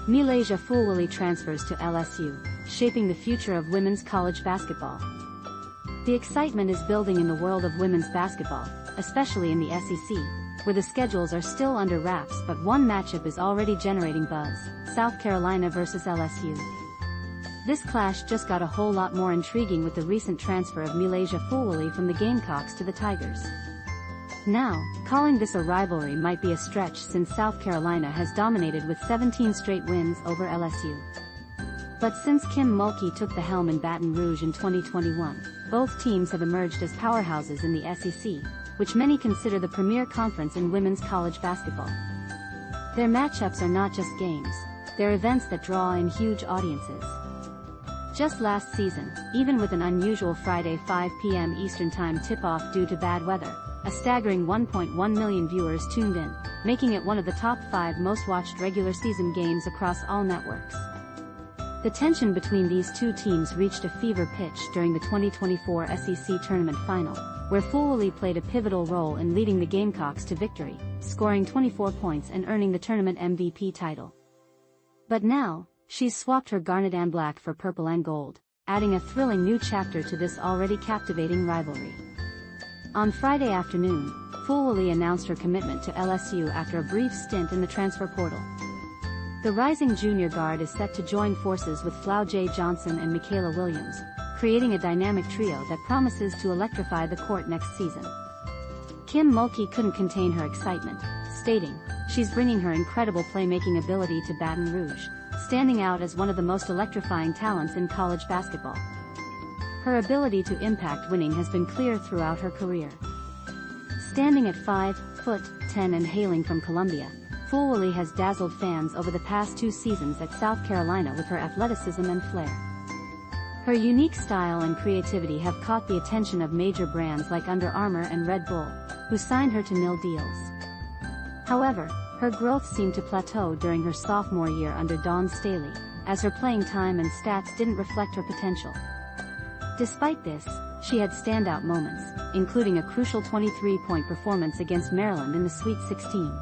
MiLaysia Fulwiley transfers to LSU, shaping the future of women's college basketball. The excitement is building in the world of women's basketball, especially in the SEC, where the schedules are still under wraps, but one matchup is already generating buzz: South Carolina versus LSU. This clash just got a whole lot more intriguing with the recent transfer of MiLaysia Fulwiley from the Gamecocks to the Tigers. Now, calling this a rivalry might be a stretch, since South Carolina has dominated with 17 straight wins over LSU. But since Kim Mulkey took the helm in Baton Rouge in 2021, both teams have emerged as powerhouses in the SEC, which many consider the premier conference in women's college basketball. Their matchups are not just games, they're events that draw in huge audiences. Just last season, even with an unusual Friday 5 p.m. Eastern Time tip-off due to bad weather, a staggering 1.1 million viewers tuned in, making it one of the top 5 most-watched regular season games across all networks. The tension between these two teams reached a fever pitch during the 2024 SEC Tournament Final, where Fulwiley played a pivotal role in leading the Gamecocks to victory, scoring 24 points and earning the tournament MVP title. But now, she's swapped her garnet and black for purple and gold, adding a thrilling new chapter to this already captivating rivalry. On Friday afternoon, Fulwiley announced her commitment to LSU after a brief stint in the transfer portal. The rising junior guard is set to join forces with Flau J. Johnson and Michaela Williams, creating a dynamic trio that promises to electrify the court next season. Kim Mulkey couldn't contain her excitement, stating, "She's bringing her incredible playmaking ability to Baton Rouge, standing out as one of the most electrifying talents in college basketball." Her ability to impact winning has been clear throughout her career. Standing at 5'10" and hailing from Columbia, Fulwiley has dazzled fans over the past 2 seasons at South Carolina with her athleticism and flair. Her unique style and creativity have caught the attention of major brands like Under Armour and Red Bull, who signed her to nil deals. However, her growth seemed to plateau during her sophomore year under Dawn Staley, as her playing time and stats didn't reflect her potential. Despite this, she had standout moments, including a crucial 23-point performance against Maryland in the Sweet 16.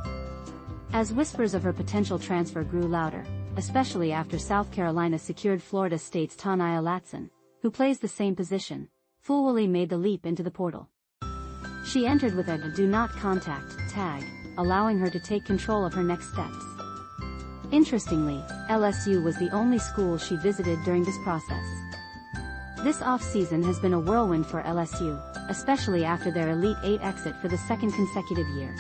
As whispers of her potential transfer grew louder, especially after South Carolina secured Florida State's Tania Latson, who plays the same position, Fulwiley made the leap into the portal. She entered with a "Do Not Contact" tag, allowing her to take control of her next steps. Interestingly, LSU was the only school she visited during this process. This off-season has been a whirlwind for LSU, especially after their Elite Eight exit for the second consecutive year.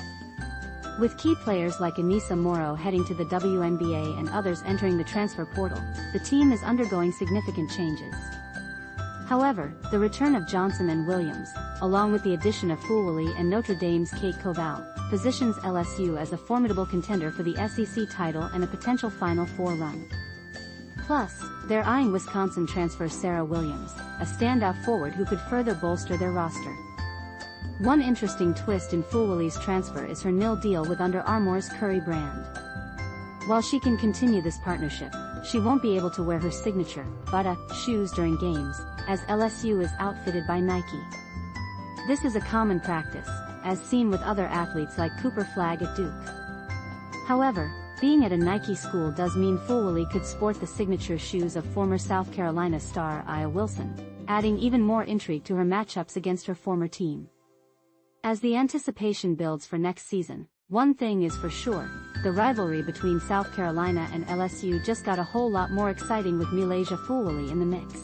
With key players like Anissa Morrow heading to the WNBA and others entering the transfer portal, the team is undergoing significant changes. However, the return of Johnson and Williams, along with the addition of Fulwiley and Notre Dame's Kate Koval, positions LSU as a formidable contender for the SEC title and a potential Final Four run. Plus, they're eyeing Wisconsin transfer Sarah Williams, a standout forward who could further bolster their roster. One interesting twist in Fulwiley's transfer is her nil deal with Under Armour's Curry brand. While she can continue this partnership, she won't be able to wear her signature Buddha shoes during games, as LSU is outfitted by Nike. This is a common practice, as seen with other athletes like Cooper Flagg at Duke. However, being at a Nike school does mean Fulwiley could sport the signature shoes of former South Carolina star Aya Wilson, adding even more intrigue to her matchups against her former team. As the anticipation builds for next season, one thing is for sure: the rivalry between South Carolina and LSU just got a whole lot more exciting with MiLaysia Fulwiley in the mix.